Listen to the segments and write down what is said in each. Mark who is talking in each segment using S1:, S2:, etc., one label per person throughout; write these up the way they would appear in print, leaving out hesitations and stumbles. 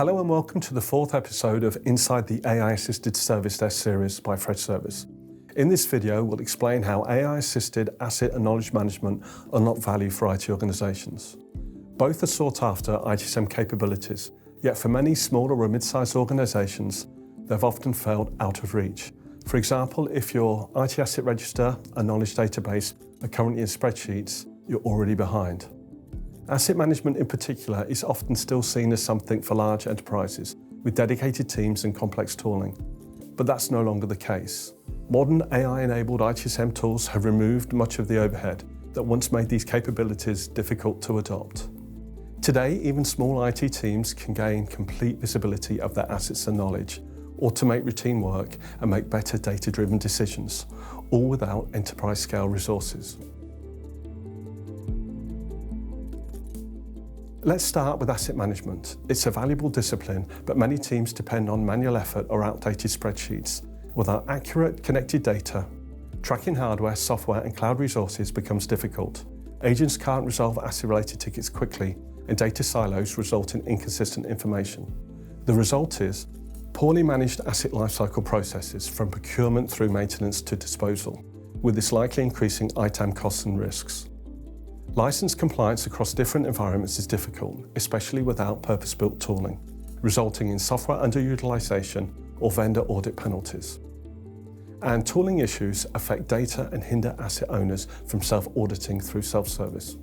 S1: Hello and welcome to the fourth episode of Inside the AI-Assisted Service Desk series by Freshworks. In this video, we'll explain how AI-assisted asset and knowledge management unlock value for IT organizations. Both are sought after ITSM capabilities, yet for many smaller or mid-sized organizations, they've often felt out of reach. For example, if your IT asset register and knowledge database are currently in spreadsheets, you're already behind. Asset management in particular is often still seen as something for large enterprises with dedicated teams and complex tooling. But that's no longer the case. Modern AI-enabled ITSM tools have removed much of the overhead that once made these capabilities difficult to adopt. Today, even small IT teams can gain complete visibility of their assets and knowledge, automate routine work, and make better data-driven decisions, all without enterprise-scale resources. Let's start with asset management. It's a valuable discipline, but many teams depend on manual effort or outdated spreadsheets. Without accurate, connected data, tracking hardware, software, and cloud resources becomes difficult. Agents can't resolve asset-related tickets quickly, and data silos result in inconsistent information. The result is poorly managed asset lifecycle processes from procurement through maintenance to disposal, with this likely increasing ITAM costs and risks. License compliance across different environments is difficult, especially without purpose-built tooling, resulting in software underutilization or vendor audit penalties. And tooling issues affect data and hinder asset owners from self-auditing through self-service.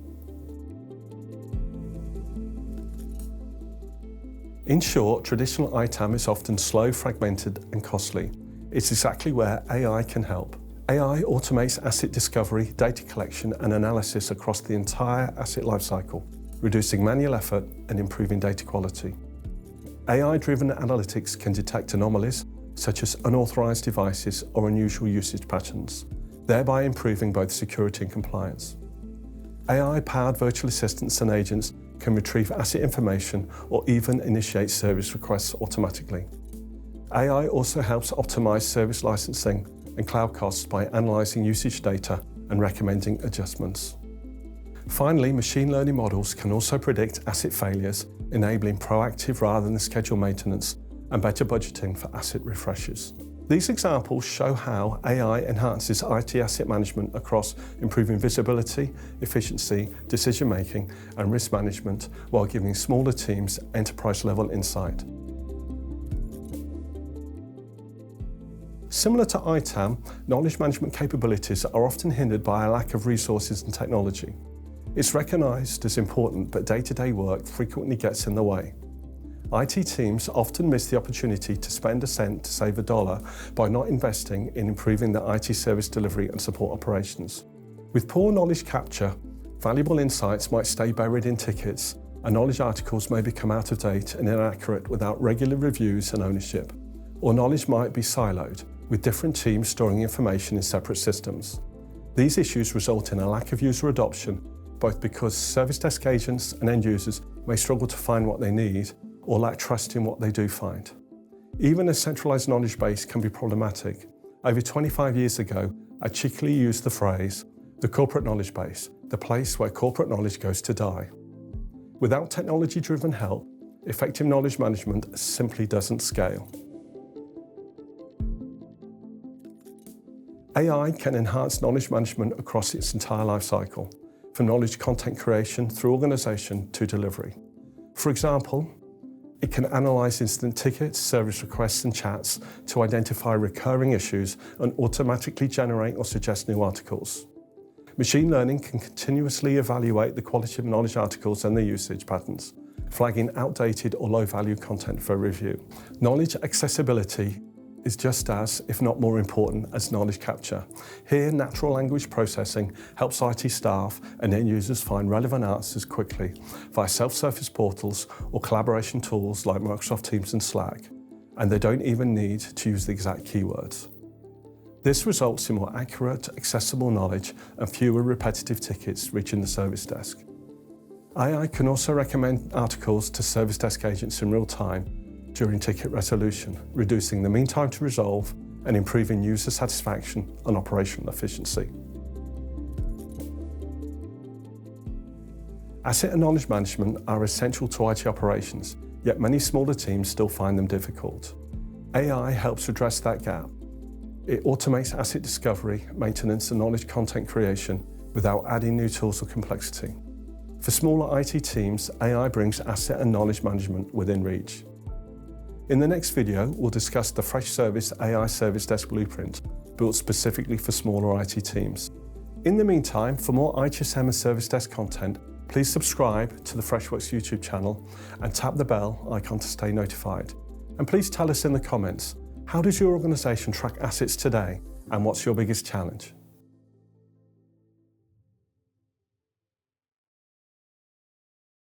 S1: In short, traditional ITAM is often slow, fragmented, and costly. It's exactly where AI can help. AI automates asset discovery, data collection, and analysis across the entire asset lifecycle, reducing manual effort and improving data quality. AI-driven analytics can detect anomalies, such as unauthorized devices or unusual usage patterns, thereby improving both security and compliance. AI-powered virtual assistants and agents can retrieve asset information or even initiate service requests automatically. AI also helps optimize service licensing and cloud costs by analyzing usage data and recommending adjustments. Finally, machine learning models can also predict asset failures, enabling proactive rather than scheduled maintenance and better budgeting for asset refreshes. These examples show how AI enhances IT asset management across improving visibility, efficiency, decision-making, and risk management while giving smaller teams enterprise-level insight. Similar to ITAM, knowledge management capabilities are often hindered by a lack of resources and technology. It's recognized as important, but day-to-day work frequently gets in the way. IT teams often miss the opportunity to spend a cent to save a dollar by not investing in improving their IT service delivery and support operations. With poor knowledge capture, valuable insights might stay buried in tickets, and knowledge articles may become out of date and inaccurate without regular reviews and ownership. Or knowledge might be siloed, with different teams storing information in separate systems. These issues result in a lack of user adoption, both because service desk agents and end users may struggle to find what they need or lack trust in what they do find. Even a centralized knowledge base can be problematic. Over 25 years ago, I cheekily used the phrase, the corporate knowledge base, the place where corporate knowledge goes to die. Without technology-driven help, effective knowledge management simply doesn't scale. AI can enhance knowledge management across its entire lifecycle, from knowledge content creation through organization to delivery. For example, it can analyze incident tickets, service requests, and chats to identify recurring issues and automatically generate or suggest new articles. Machine learning can continuously evaluate the quality of knowledge articles and their usage patterns, flagging outdated or low-value content for review. Knowledge accessibility is just as, if not more important, as knowledge capture. Here, natural language processing helps IT staff and end users find relevant answers quickly via self-service portals or collaboration tools like Microsoft Teams and Slack, and they don't even need to use the exact keywords. This results in more accurate, accessible knowledge and fewer repetitive tickets reaching the service desk. AI can also recommend articles to service desk agents in real time during ticket resolution, reducing the mean time to resolve and improving user satisfaction and operational efficiency. Asset and knowledge management are essential to IT operations, yet many smaller teams still find them difficult. AI helps address that gap. It automates asset discovery, maintenance, and knowledge content creation without adding new tools or complexity. For smaller IT teams, AI brings asset and knowledge management within reach. In the next video, we'll discuss the Freshservice AI Service Desk Blueprint, built specifically for smaller IT teams. In the meantime, for more ITSM and Service Desk content, please subscribe to the Freshworks YouTube channel and tap the bell icon to stay notified. And please tell us in the comments, how does your organisation track assets today and what's your biggest challenge?